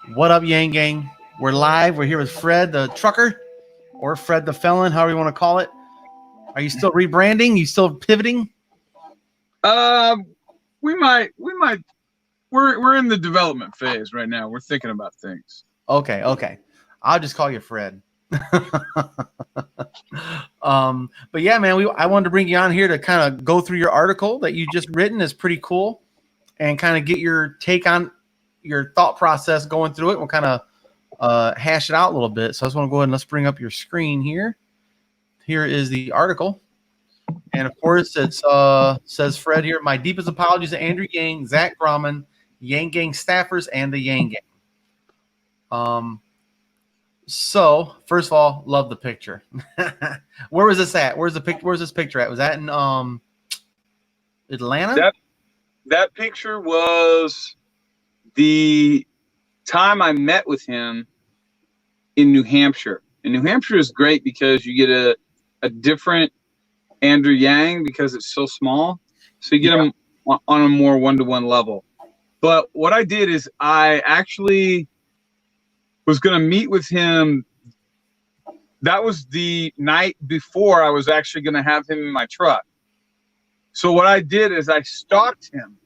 What up, Yang Gang? We're live. We're here with Fred the trucker, or Fred the felon, however you want to call it. Are you still rebranding? You still pivoting? Um, we might. We're in the development phase right now. We're thinking about things. Okay. I'll just call you Fred. But yeah, man, I wanted to bring you on here to kind of go through your article that you just written. Is pretty cool, and kind of get your take on your thought process going through it. We'll kind of hash it out a little bit. So I just want to go ahead and let's bring up your screen here. Here is the article. And of course, it says Fred here. My deepest apologies to Andrew Yang, Zach Grauman, Yang Gang staffers, and the Yang Gang. So first of all, love the picture. Where was this at? Where's this picture at? Was that in Atlanta? That picture was the time I met with him in New Hampshire. And New Hampshire is great because you get a different Andrew Yang because it's so small. So you get him on a more one-to-one level. But what I did is I actually was going to meet with him. That was the night before I was actually going to have him in my truck. So what I did is I stalked him.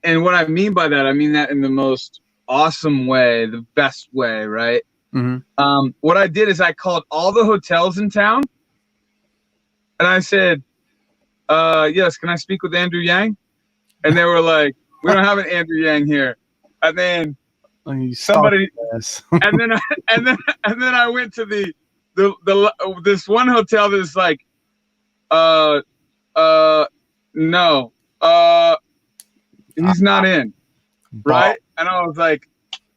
And what I mean by that, I mean that in the most awesome way, the best way, right? Mm-hmm. What I did is I called all the hotels in town. And I said, yes, can I speak with Andrew Yang? And they were like, we don't have an Andrew Yang here. And then somebody, and then I went to this one hotel that's like, no, he's not in, right? And I was like,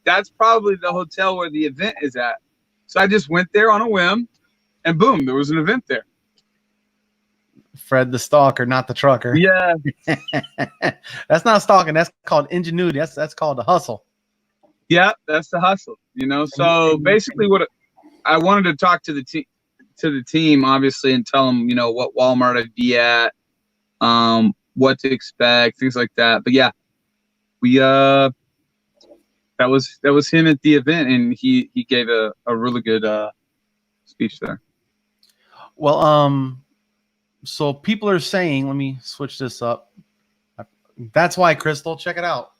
that's probably the hotel where the event is at. So I just went there on a whim, and boom, there was an event there. Fred the stalker, not the trucker. Yeah. That's not stalking. That's called ingenuity. That's called the hustle. Yeah, that's the hustle. So basically what I wanted to talk to the team, obviously, and tell them, what Walmart I'd be at, what to expect, things like that. But yeah, we that was him at the event, and he gave a really good speech there. Well, so people are saying, let me switch this up. That's why, Crystal, check it out.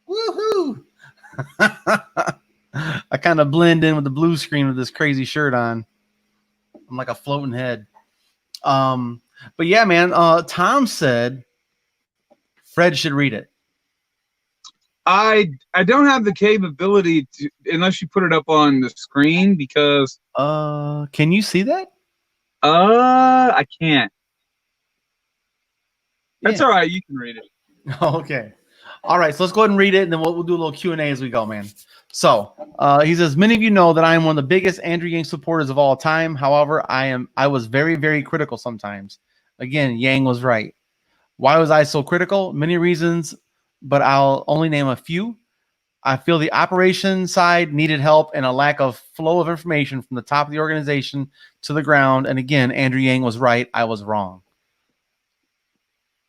Woohoo! I kind of blend in with the blue screen with this crazy shirt on. I'm like a floating head. But yeah, man, Tom said Fred should read it. I don't have the capability to, unless you put it up on the screen, because can you see that? I can't. That's all right. You can read it. Okay. All right. So let's go ahead and read it, and then we'll do a little Q&A as we go, man. So he says, many of you know that I am one of the biggest Andrew Yang supporters of all time. However, I was very, very critical sometimes. Again, Yang was right. Why was I so critical? Many reasons, but I'll only name a few. I feel the operation side needed help and a lack of flow of information from the top of the organization to the ground. And again, Andrew Yang was right. I was wrong.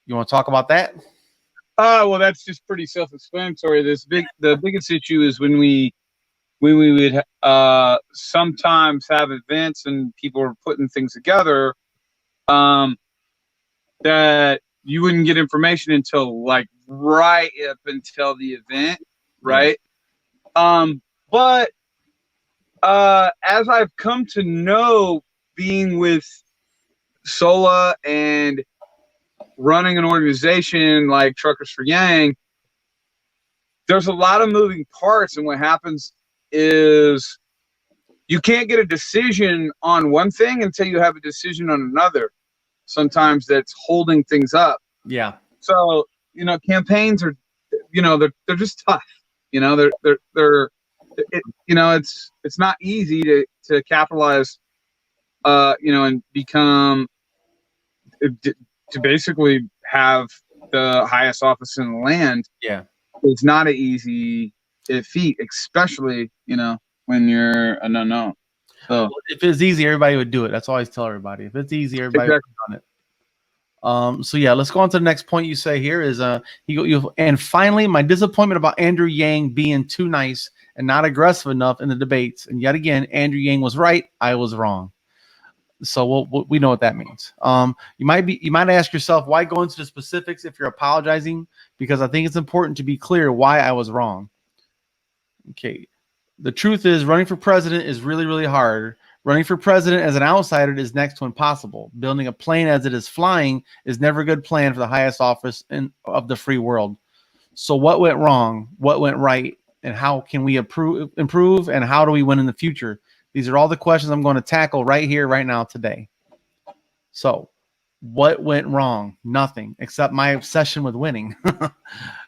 You want to talk about that? Well, that's just pretty self-explanatory. The biggest issue is when we would sometimes have events and people were putting things together, that you wouldn't get information until like right up until the event, right? Yeah. But as I've come to know, being with Sola and running an organization like Truckers for Yang, there's a lot of moving parts, and what happens is you can't get a decision on one thing until you have a decision on another. Sometimes that's holding things up. Yeah. So, campaigns are, they're just tough. It's not easy to capitalize, and become, to basically have the highest office in the land. Yeah. It's not an easy feat, especially, when you're an unknown. So if it's easy, everybody would do it. That's all I always tell everybody. If it's easy, everybody would have done So yeah, let's go on to the next point you say here is and finally my disappointment about Andrew Yang being too nice and not aggressive enough in the debates. And yet again, Andrew Yang was right, I was wrong. So we know what that means. You might ask yourself, why go into the specifics if you're apologizing? Because I think it's important to be clear why I was wrong. Okay. The truth is, running for president is really, really hard. Running for president as an outsider is next to impossible. Building a plane as it is flying is never a good plan for the highest office of the free world. So what went wrong? What went right? And how can we improve? And how do we win in the future? These are all the questions I'm going to tackle right here, right now, today. So what went wrong? Nothing, except my obsession with winning.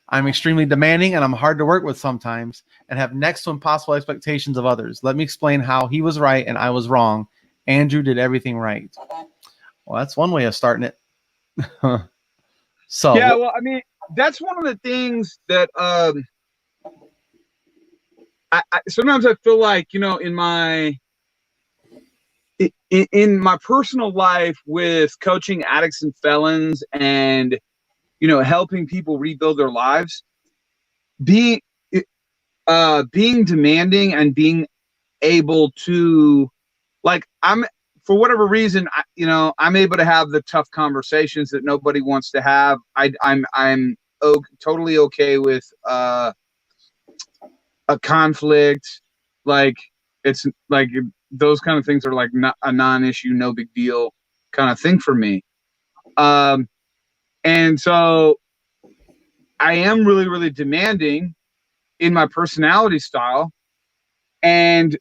I'm extremely demanding and I'm hard to work with sometimes and have next to impossible expectations of others. Let me explain how he was right and I was wrong. Andrew did everything right. Well, that's one way of starting it. So yeah, well, I mean, that's one of the things that I sometimes I feel like, you know, in my personal life with coaching addicts and felons and, you know, helping people rebuild their lives, being demanding and being able to, like, for whatever reason, I'm able to have the tough conversations that nobody wants to have. I'm totally okay with a conflict. Like, it's like those kind of things are like not a non-issue, no big deal kind of thing for me. And so I am really, really demanding in my personality style. And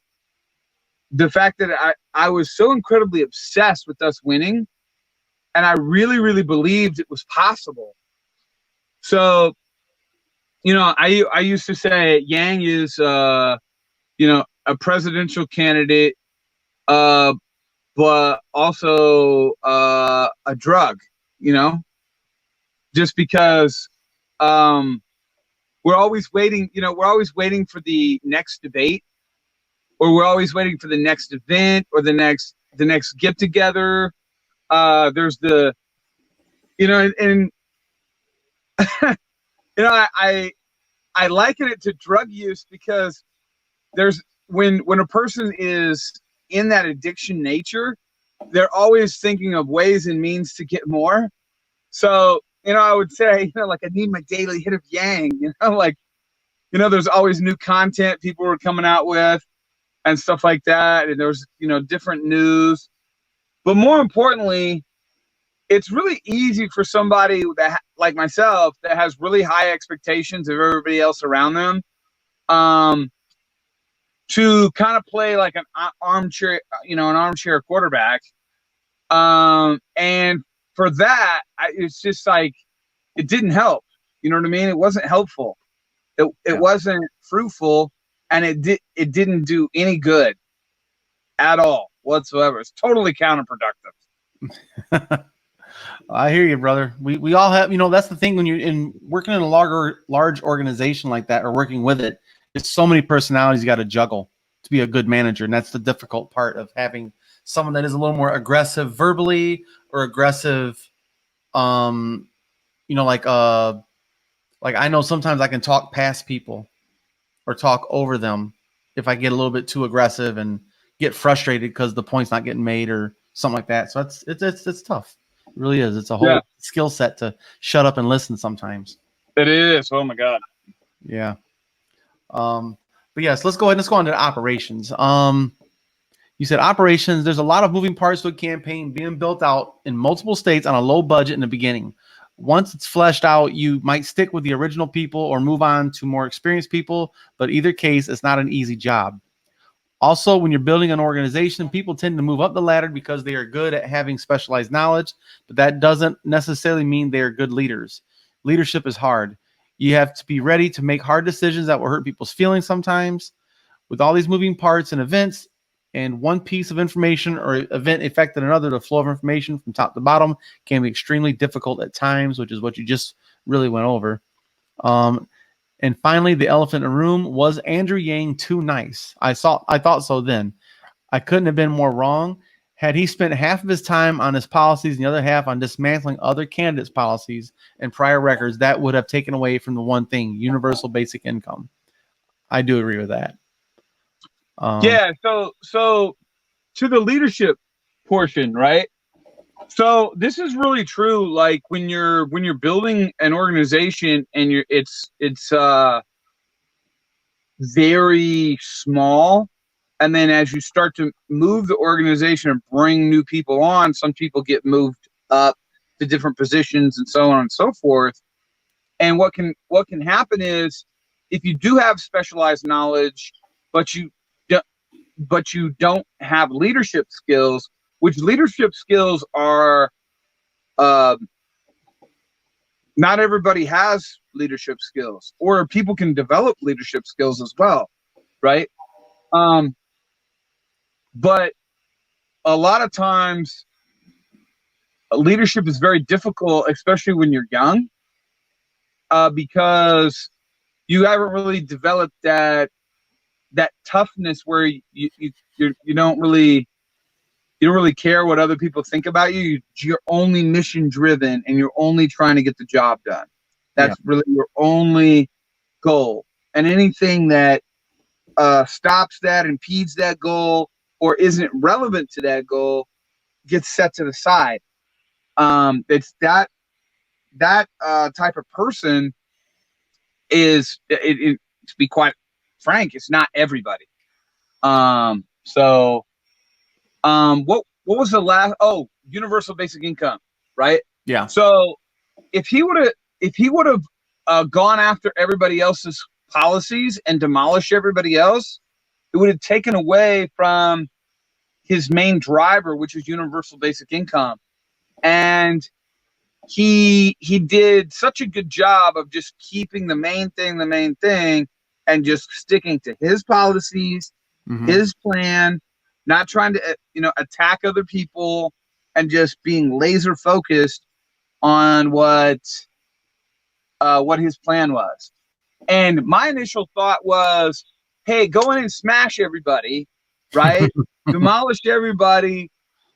the fact that I was so incredibly obsessed with us winning, and I really, really believed it was possible. So, you know, I used to say Yang is, you know, a presidential candidate, but also a drug, you know, just because we're always waiting, you know, we're always waiting for the next debate, or we're always waiting for the next event or the next get together. There's the, you know, and you know, I liken it to drug use because there's when a person is in that addiction nature, they're always thinking of ways and means to get more. So, you know, I would say, you know, like, I need my daily hit of Yang, you know, like, you know, there's always new content people were coming out with and stuff like that. And there's, you know, different news. But more importantly, it's really easy for somebody that, like myself, that has really high expectations of everybody else around them, to kind of play like an armchair quarterback. And for that, it's just like, it didn't help. You know what I mean? It wasn't helpful. It wasn't fruitful, and it didn't do any good at all whatsoever. It's totally counterproductive. I hear you, brother. We all have, you know, that's the thing when you're working in a large organization like that, or working with it. It's so many personalities you got to juggle to be a good manager, and that's the difficult part of having someone that is a little more aggressive verbally or aggressive. You know, like I know sometimes I can talk past people or talk over them if I get a little bit too aggressive and get frustrated because the point's not getting made or something like that. So it's tough. It really is. It's a whole skill set to shut up and listen sometimes. It is. Oh my God. Yeah. But yes, let's go ahead and let's go on to operations. You said operations. There's a lot of moving parts to a campaign being built out in multiple states on a low budget in the beginning. Once it's fleshed out, you might stick with the original people or move on to more experienced people, but either case, it's not an easy job. Also, when you're building an organization, people tend to move up the ladder because they are good at having specialized knowledge, but that doesn't necessarily mean they are good leaders. Leadership is hard. You have to be ready to make hard decisions that will hurt people's feelings sometimes. With all these moving parts and events, and one piece of information or event affected another, the flow of information from top to bottom can be extremely difficult at times, which is what you just really went over. And finally, the elephant in the room: was Andrew Yang too nice? I thought so then. I couldn't have been more wrong. Had he spent half of his time on his policies and the other half on dismantling other candidates' policies and prior records, that would have taken away from the one thing, universal basic income. I do agree with that. Yeah. So to the leadership portion, right? So this is really true. Like when you're building an organization and it's very small, and then as you start to move the organization and bring new people on, some people get moved up to different positions and so on and so forth. And what can happen is if you do have specialized knowledge, but you don't have leadership skills, which leadership skills are not everybody has leadership skills, or people can develop leadership skills as well, right? But a lot of times leadership is very difficult, especially when you're young, because you haven't really developed that toughness where you don't really care what other people think about you. You're only mission driven and you're only trying to get the job done. That's really your only goal. And anything that stops that, impedes that goal, or isn't relevant to that goal gets set to the side. It's that type of person is to be quite frank, it's not everybody. What was the last? Oh, universal basic income, right? Yeah. So if he would have gone after everybody else's policies and demolished everybody else, it would have taken away from his main driver, which is universal basic income. And he did such a good job of just keeping the main thing and just sticking to his policies, his plan, not trying to attack other people, and just being laser focused on what his plan was. And my initial thought was, hey, go in and smash everybody, right? Demolish everybody,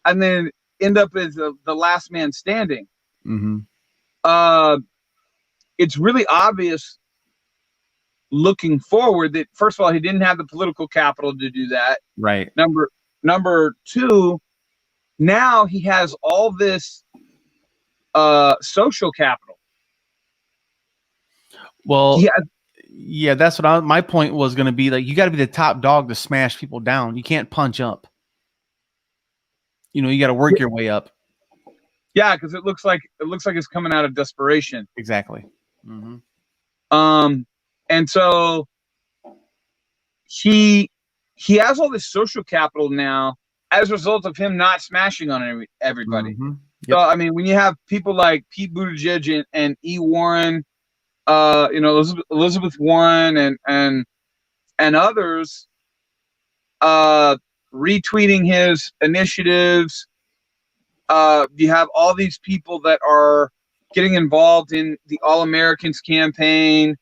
and then end up as the last man standing. It's really obvious looking forward that, first of all, he didn't have the political capital to do that. Right. Number two, now he has all this social capital. Well, yeah, that's what my point was going to be. Like, you got to be the top dog to smash people down. You can't punch up. You got to work your way up. Yeah, because it looks like it's coming out of desperation. Exactly. And so he has all this social capital now as a result of him not smashing on everybody. So I mean, when you have people like Pete Buttigieg and E. Warren, Elizabeth Warren and others retweeting his initiatives, you have all these people that are getting involved in the All Americans campaign,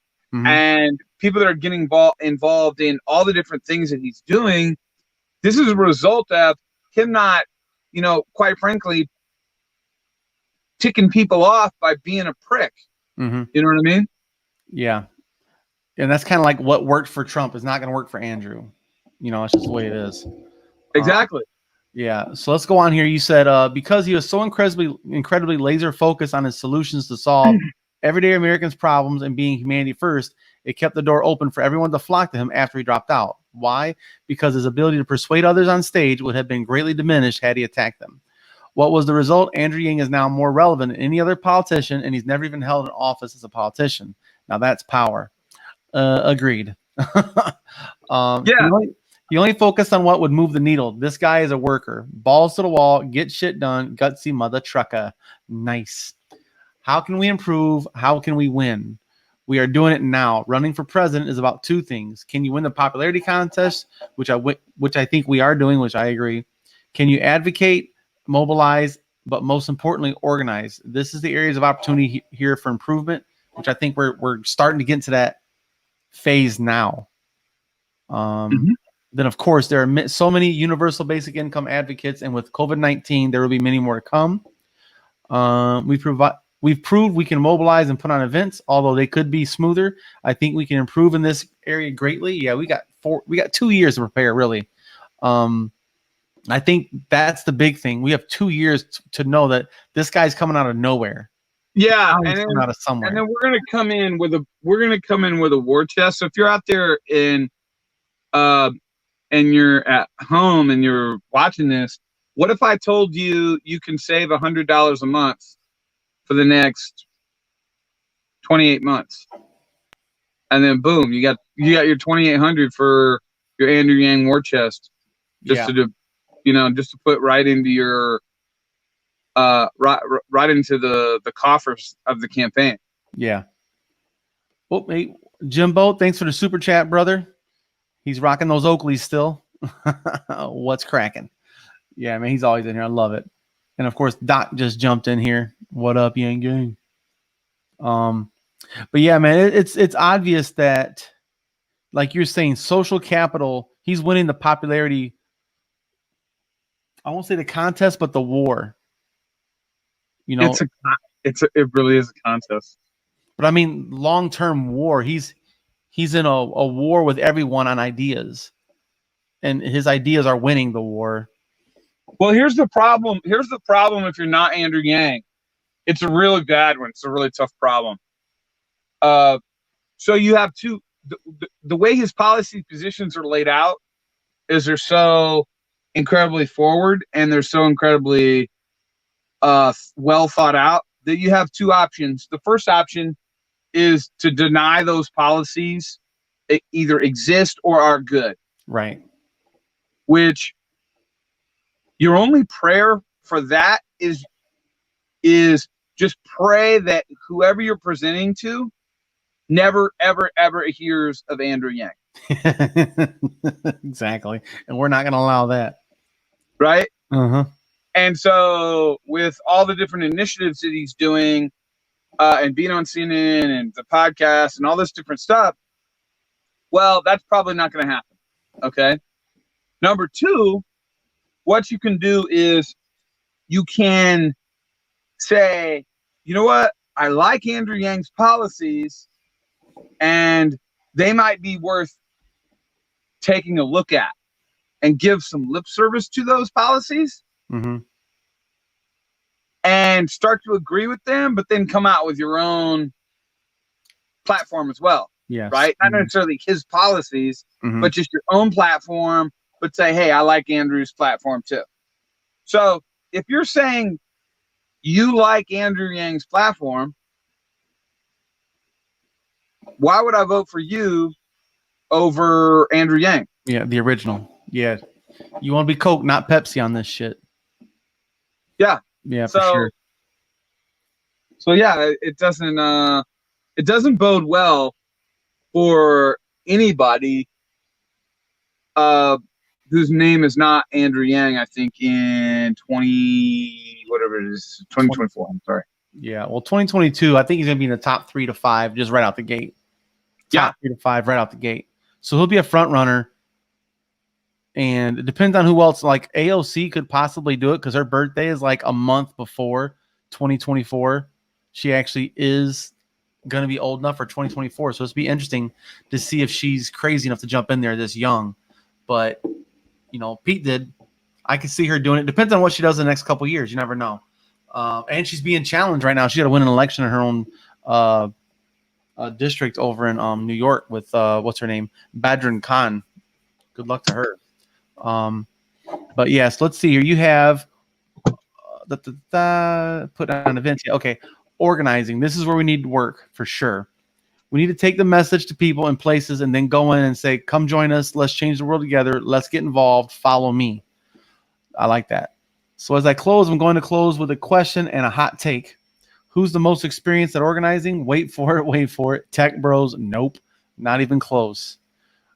and people that are getting involved in all the different things that he's doing. This is a result of him not, quite frankly, ticking people off by being a prick. You know what I mean? Yeah. And that's kind of like what worked for Trump is not going to work for Andrew. It's just the way it is. Exactly. Yeah. So let's go on here. You said because he was so incredibly laser focused on his solutions to solve everyday Americans' problems and being humanity first, it kept the door open for everyone to flock to him after he dropped out. Why? Because his ability to persuade others on stage would have been greatly diminished had he attacked them. What was the result? Andrew Yang is now more relevant than any other politician, and he's never even held an office as a politician. Now that's power. Agreed. He only focused on what would move the needle. This guy is a worker. Balls to the wall, get shit done, gutsy mother trucker. Nice. How can we improve? How can we win? We are doing it now. Running for president is about two things. Can you win the popularity contest, which I think we are doing, which I agree. Can you advocate, mobilize, but most importantly, organize? This is the areas of opportunity here for improvement, which I think we're starting to get into that phase now. Then, of course, there are so many universal basic income advocates, and with COVID-19, there will be many more to come. We've proved we can mobilize and put on events, although they could be smoother. I think we can improve in this area greatly. Yeah, we got 2 years to prepare, really. I think that's the big thing. We have 2 years to know that this guy's coming out of nowhere. Yeah, and then, out of somewhere. And then we're gonna come in with a war chest. So if you're out there and you're at home and you're watching this, what if I told you you can save $100 a month for the next 28 months, and then boom, you got your 2,800 for your Andrew Yang war chest, just to put right into your right into the coffers of the campaign. Yeah. Well, hey, Jimbo, thanks for the super chat, brother. He's rocking those Oakleys still. What's cracking? Yeah, man, he's always in here. I love it. And of course, Doc just jumped in here. What up, Yang Gang? But yeah, man, it's obvious that, like you're saying, social capital. He's winning the popularity. I won't say the contest, but the war. You know, it really is a contest. But I mean, long-term war. He's in a war with everyone on ideas, and his ideas are winning the war. Well, here's the problem. If you're not Andrew Yang, it's a really bad one. It's a really tough problem. So you have the way his policy positions are laid out is they're so incredibly forward and they're so incredibly well thought out that you have two options. The first option is to deny those policies either exist or are good. Right. Which your only prayer for that is just pray that whoever you're presenting to never, ever, ever hears of Andrew Yang. Exactly. And we're not going to allow that. Right? Uh-huh. And so with all the different initiatives that he's doing and being on CNN and the podcast and all this different stuff, well, that's probably not going to happen. Okay? Number two, what you can do is you can say, you know what? I like Andrew Yang's policies, and they might be worth taking a look at and give some lip service to those policies. Mm-hmm. And start to agree with them, but then come out with your own platform as well. Yes. Right? Not necessarily his policies, but just your own platform, but say, hey, I like Andrew's platform too. So if you're saying you like Andrew Yang's platform, why would I vote for you over Andrew Yang? Yeah, the original. Yeah. You want to be Coke, not Pepsi on this shit. Yeah. Yeah, for sure. So yeah, it doesn't bode well for anybody whose name is not Andrew Yang, I think in 2024. I'm sorry. Yeah, well, 2022, I think he's going to be in the top 3 to 5 just right out the gate. Top 3 to 5 right out the gate. So he'll be a front runner. And it depends on who else. Like AOC could possibly do it because her birthday is like a month before 2024. She actually is going to be old enough for 2024. So it's be interesting to see if she's crazy enough to jump in there this young. But, you know, Pete did. I could see her doing it. Depends on what she does in the next couple of years. You never know. And she's being challenged right now. She got to win an election in her own district over in New York with, what's her name? Badrin Khan. Good luck to her. But yes, let's see here. You have put on events. Yeah, okay. Organizing. This is where we need to work for sure. We need to take the message to people in places and then go in and say, come join us. Let's change the world together. Let's get involved. Follow me. I like that. So as I close, I'm going to close with a question and a hot take. Who's the most experienced at organizing? Wait for it. Wait for it. Tech bros. Nope. Not even close.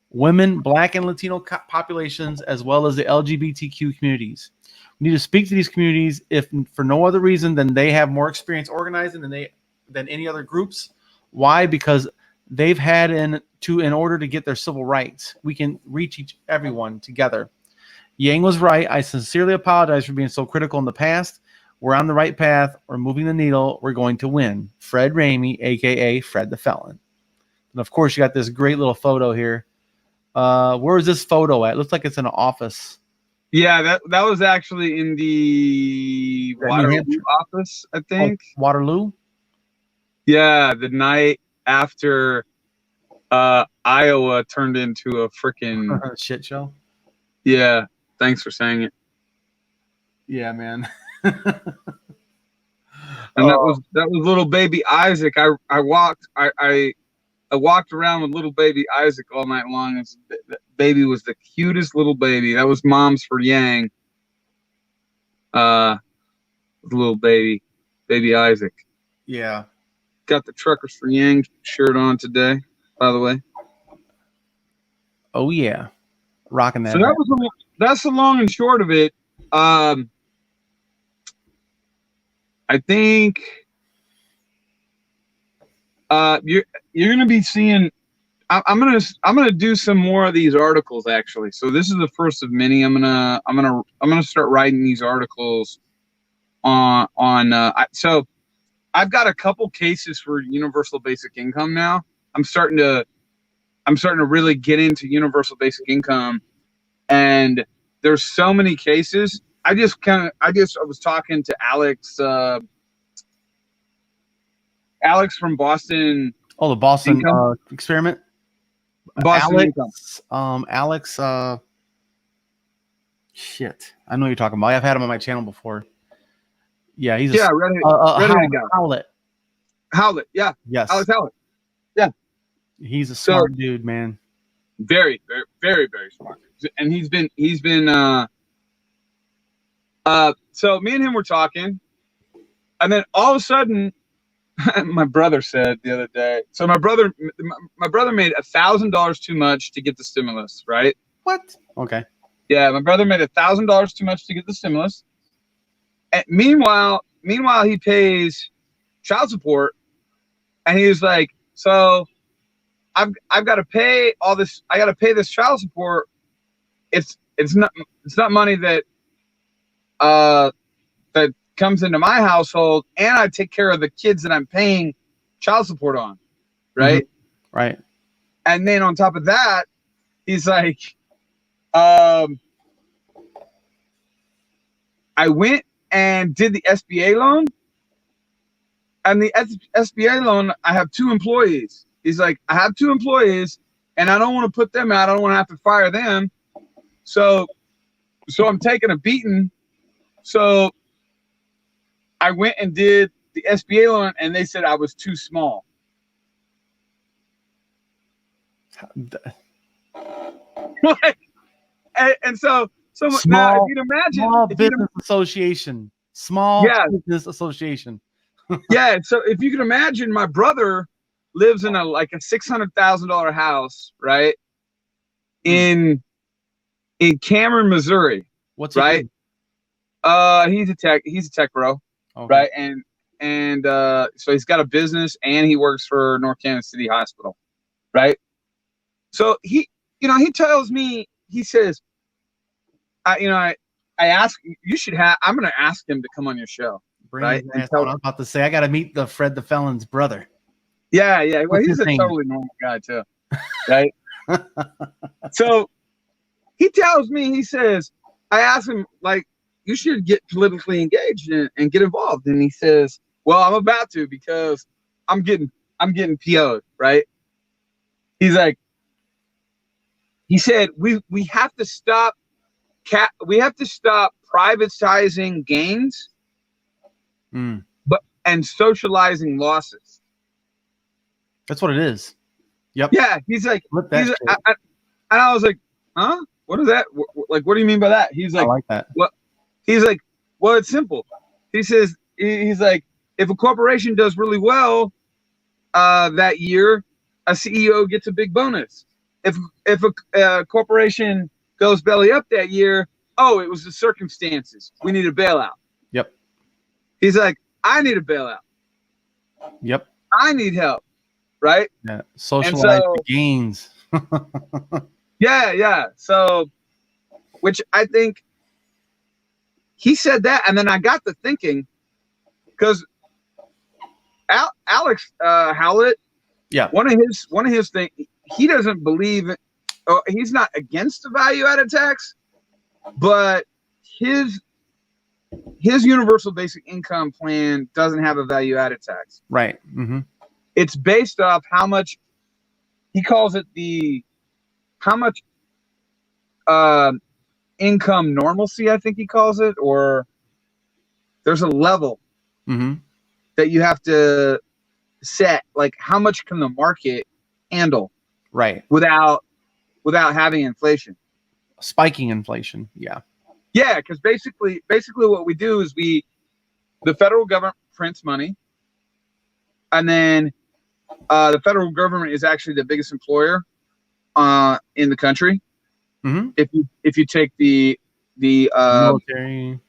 Women, Black and Latino populations, as well as the LGBTQ communities. We need to speak to these communities if for no other reason than they have more experience organizing than any other groups. Why? Because they've had in order to get their civil rights. We can reach everyone together. Yang was right. I sincerely apologize for being so critical in the past. We're on the right path. We're moving the needle. We're going to win. Fred Ramey, a.k.a. Fred the Felon. And, of course, you got this great little photo here. Where is this photo at? It looks like it's in an office. Yeah, that was actually in the Waterloo office, I think. Oh, Waterloo? Yeah, the night after Iowa turned into a freaking shit show. Yeah, thanks for saying it. Yeah, man. And that was little baby Isaac. I walked around with little baby Isaac all night long. The baby was the cutest little baby. That was mom's for Yang. Little baby Isaac. Yeah. Got the Truckers for Yang shirt on today, by the way. Oh yeah, rocking that. So that's the long and short of it. I think you're gonna be seeing. I'm gonna do some more of these articles actually. So this is the first of many. I'm gonna start writing these articles on. So I've got a couple cases for universal basic income now. I'm starting to really get into universal basic income, and there's so many cases. I was talking to Alex. Alex from Boston. Oh, the Boston experiment. Boston Alex. Shit, I know what you're talking about. I've had him on my channel before. Yeah, he's redhead guy. Howlett. Yeah. Yes. Alex Howlett. Yeah. He's a smart dude, man. Very, very, very, very smart. And he's been so me and him were talking, and then all of a sudden my brother said the other day, so my brother made $1,000 too much to get the stimulus, right? What? Okay. Yeah, my brother made $1,000 too much to get the stimulus. And meanwhile he pays child support, and he was like, so I've got to pay all this. I got to pay this child support. It's not money that that comes into my household, and I take care of the kids that I'm paying child support on, right? Mm-hmm. Right. And then on top of that, he's like, I went and did the SBA loan, and the SBA loan, I have 2 employees. He's like, I have 2 employees, and I don't want to put them out. I don't want to have to fire them. So I'm taking a beating. So I went and did the SBA loan, and they said I was too small. and so small, now if you'd imagine, small business association, business association. Yeah. So if you can imagine, my brother lives in a $600,000 house, right? In Cameron, Missouri. What's he right? doing? He's a tech bro, okay. right? And so he's got a business, and he works for North Kansas City Hospital, right? So he tells me, he says, I ask, I'm going to ask him to come on your show. Right? I'm about to say, I got to meet the Fred the Felon's brother. Yeah. Well, he's a totally normal guy too, right? So he tells me, he says, I asked him, like, you should get politically engaged and get involved. And he says, well, I'm about to, because I'm getting PO'd, right? He's like, he said, we have to stop privatizing gains, and socializing losses. That's what it is. Yep. Yeah. He's like, and I was like, huh? What is that? Like, what do you mean by that? He's like, I like that. What? He's like, well, it's simple. He says, he's like, if a corporation does really well that year, a CEO gets a big bonus. If a corporation goes belly up that year, oh, it was the circumstances. We need a bailout. Yep. He's like, I need a bailout. Yep. I need help. right? Yeah. And Socialize so, the gains. yeah. So, which I think he said that, and then I got to thinking because Alex Howlett, Yeah. one of his things, he doesn't believe, he's not against the value added tax, but his universal basic income plan doesn't have a value added tax. Right. Mm-hmm. It's based off how much he calls it how much income normalcy, I think he calls it, or there's a level Mm-hmm. that you have to set, like how much can the market handle Right. without having inflation. Spiking inflation. Yeah. Yeah, because basically what we do is the federal government prints money, and then the federal government is actually the biggest employer in the country. Mm-hmm. If you take the Military.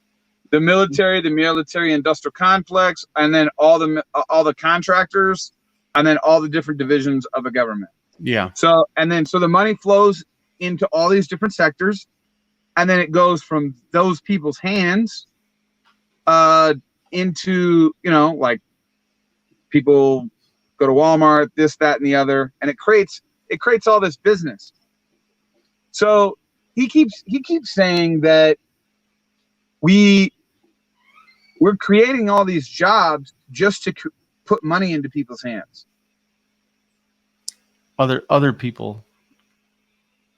the military industrial complex, and then all the contractors, and then all the different divisions of the government. Yeah. So the money flows into all these different sectors, and then it goes from those people's hands into, like people go to Walmart, this, that, and the other, and it creates all this business. So he keeps saying that we're creating all these jobs just to put money into people's hands. Other people.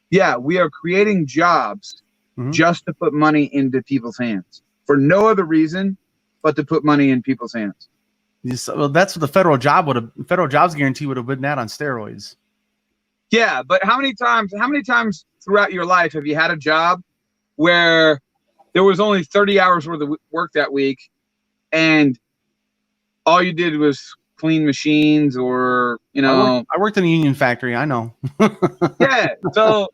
Yeah, we are creating jobs just to put money into people's hands for no other reason but to put money in people's hands. Well, that's what the federal jobs guarantee would have been that on steroids. Yeah, but how many times throughout your life have you had a job where there was only 30 hours worth of work that week, and all you did was clean machines, or I worked in a union factory. I know. Yeah. So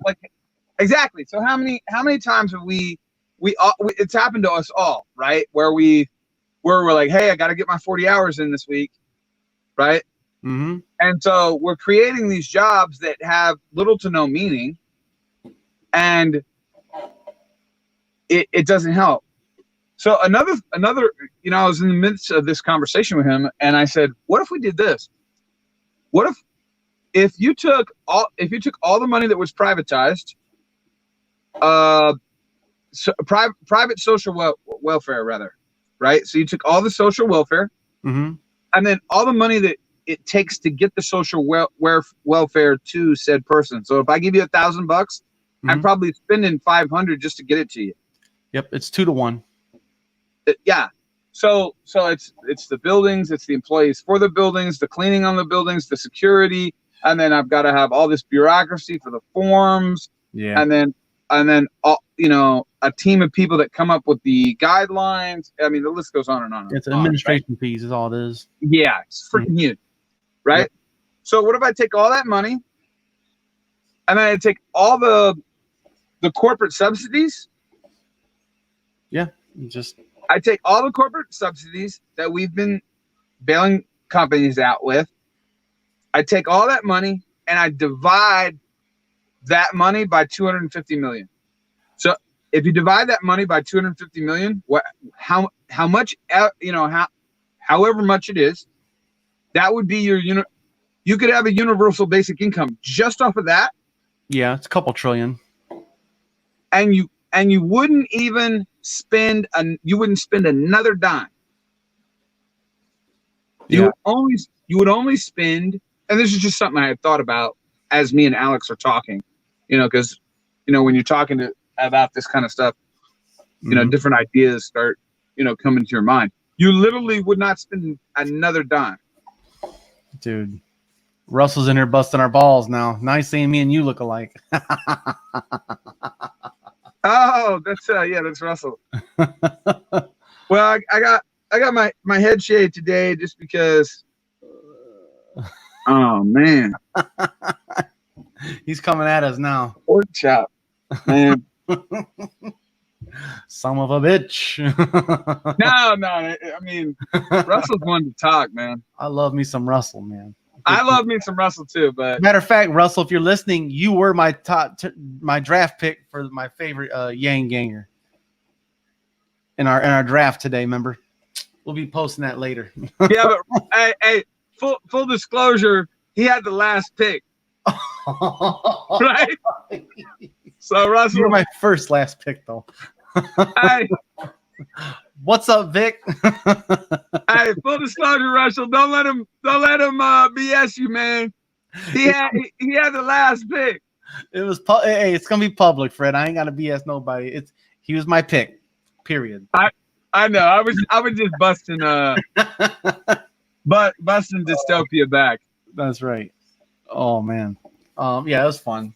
exactly. So how many times have we it's happened to us all, right? Where we're like, hey, I got to get my 40 hours in this week, right? Mm-hmm. And so we're creating these jobs that have little to no meaning, and it doesn't help. So another, I was in the midst of this conversation with him, and I said, what if we did this? What if you took all the money that was privatized, private social welfare rather, right? So you took all the social welfare, mm-hmm. and then all the money that it takes to get the social welfare to said person. So if I give you $1,000, mm-hmm. I'm probably spending $500 just to get it to you. Yep, it's 2 to 1. Yeah. So it's the buildings, it's the employees for the buildings, the cleaning on the buildings, the security, and then I've got to have all this bureaucracy for the forms. Yeah. And then all, a team of people that come up with the guidelines. I mean, the list goes on and on. It's administration fees is all it is. Yeah, it's freaking huge, right? Yep. So what if I take all that money, and then I take all the corporate subsidies? Yeah, I take all the corporate subsidies that we've been bailing companies out with. I take all that money and I divide that money by 250 million. So if you divide that money by 250 million, how much, however much it is, that would be you could have a universal basic income just off of that. Yeah, it's a couple trillion. And you wouldn't even spend another dime. You would only spend, and this is just something I had thought about as me and Alex are talking, because when you're talking about this kind of stuff, mm-hmm. different ideas start coming to your mind. You literally would not spend another dime. Dude, Russell's in here busting our balls now. Nice saying me and you look alike. Oh, that's Russell. Well, I got my head shaved today just because. Oh man, he's coming at us now. Pork chop, man. Son of a bitch. No. I mean, Russell's one to talk, man. I love me some Russell, man. I love me some Russell too, but matter of fact, Russell, if you're listening, you were my my draft pick for my favorite Yang Ganger in our draft today. Remember, we'll be posting that later. yeah, but hey, full disclosure, he had the last pick, right? So Russell, You're my last pick though. hey, what's up, Vic? hey, full disclosure, Russell, don't let him BS you, man. He had the last pick. It was hey, it's gonna be public, Fred. I ain't gotta BS nobody. He was my pick. Period. I know. I was just busting busting dystopia back. That's right. Oh man. Yeah, it was fun.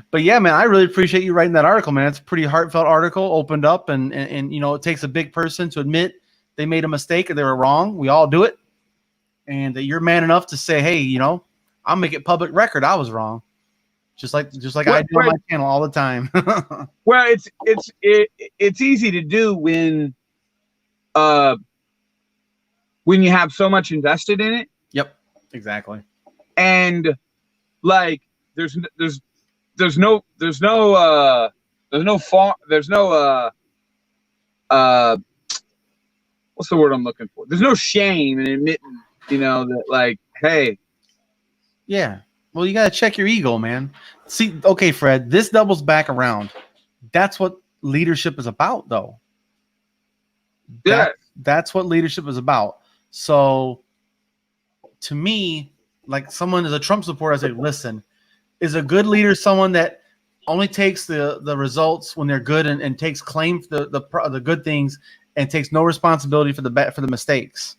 But yeah, man, I really appreciate you writing that article, man. It's a pretty heartfelt article, opened up, and it takes a big person to admit they made a mistake or they were wrong. We all do it. And that you're man enough to say, hey, I'll make it public record. I was wrong. Just like I do on my channel all the time. Well, it's easy to do when you have so much invested in it. Yep, exactly. And like there's no what's the word I'm looking for? There's no shame in admitting, that like, hey. Yeah. Well, you got to check your ego, man. See, okay, Fred, this doubles back around. That's what leadership is about, though. Yeah. That's what leadership is about. So, to me, like someone is a Trump supporter, I say, listen, is a good leader someone that only takes the results when they're good and takes claim for the good things and takes no responsibility for the mistakes?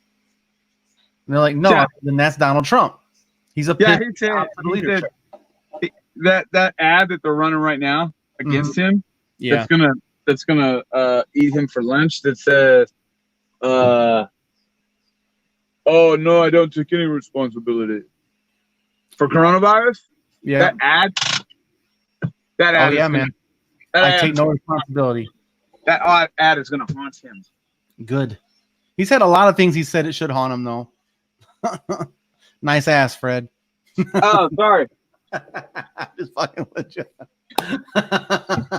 And they're like, no, yeah. Then that's Donald Trump. He's a that ad that they're running right now against him. Yeah, that's gonna eat him for lunch. That says, "Oh no, I don't take any responsibility for coronavirus." Yeah, that ad. Oh yeah, man. I take no responsibility. That ad is gonna haunt him. Good. He's had a lot of things he said it should haunt him though. Nice ass, Fred. Oh, sorry. Just fucking with you.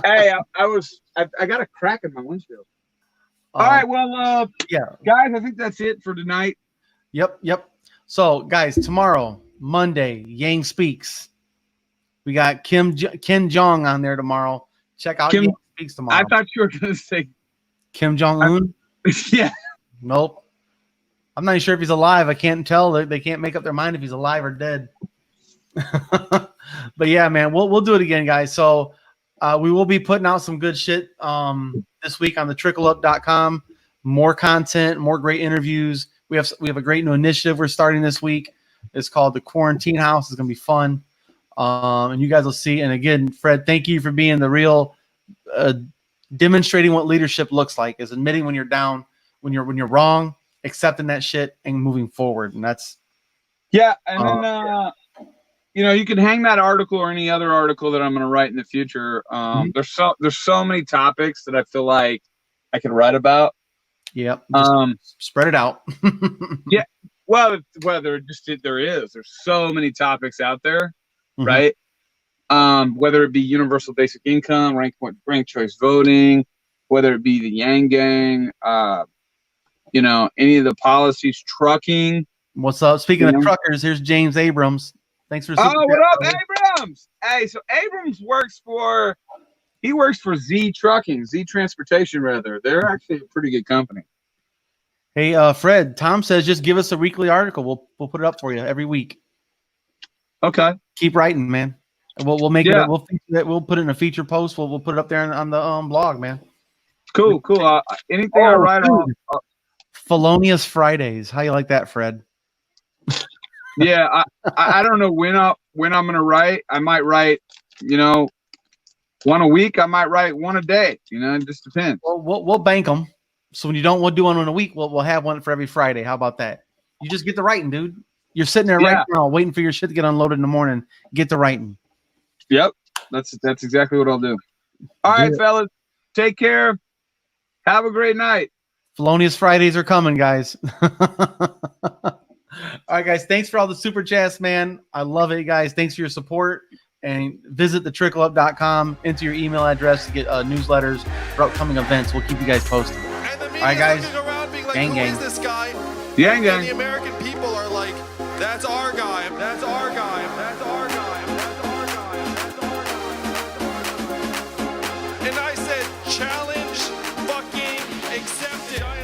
Hey, I got a crack in my windshield. All right, well, yeah, guys, I think that's it for tonight. Yep. So, guys, tomorrow, Monday, Yang Speaks. We got Ken Jong on there tomorrow. Check out Yang Speaks tomorrow. I thought you were going to say Kim Jong-un. Yeah. Nope. I'm not even sure if he's alive. I can't tell. They can't make up their mind if he's alive or dead. But yeah, man, we'll do it again, guys. So we will be putting out some good shit this week on TheTrickleUp.com. More content, more great interviews. We have a great new initiative we're starting this week. It's called the Quarantine House. It's gonna be fun, and you guys will see. And again, Fred, thank you for being the real demonstrating what leadership looks like, is admitting when you're down, when you're wrong, accepting that shit and moving forward. And that's and then you can hang that article or any other article that I'm going to write in the future. There's so many topics that I feel like I could write about. Yep. Spread it out. Yeah. Well, there's so many topics out there, right? Whether it be universal basic income, ranked choice voting, whether it be the Yang Gang, any of the policies, trucking. What's up? Speaking of truckers, here's James Abrams. Thanks for. Oh, what up, Abrams? Hey, so Abrams works for Z Trucking, Z Transportation, rather. They're actually a pretty good company. Hey, Fred. Tom says just give us a weekly article. We'll put it up for you every week. Okay. Keep writing, man. We'll make it. We'll feature it. We'll put it in a feature post. We'll put it up there on the blog, man. Cool. Anything I write on. Felonious Fridays. How you like that, Fred? Yeah, I don't know when I'm gonna write. I might write, one a week. I might write one a day. It just depends. Well, we'll bank them. So when you don't want to do one in a week, we'll have one for every Friday. How about that? You just get the writing, dude. You're sitting there right now waiting for your shit to get unloaded in the morning. Get the writing. Yep, that's exactly what I'll do. All right, fellas, take care. Have a great night. Felonious Fridays are coming, guys. All All right, guys. Thanks for all the super chats, man. I love it, guys. Thanks for your support. And visit TheTrickleUp.com. Enter your email address to get newsletters for upcoming events. We'll keep you guys posted. And the All right, guys. looking around being like, Gang, who gang. is this guy? Yeah, And gang. the American people are like, that's our guy. That's our guy. That's our guy. That's our guy. That's our guy. And I said, challenge fucking accepted.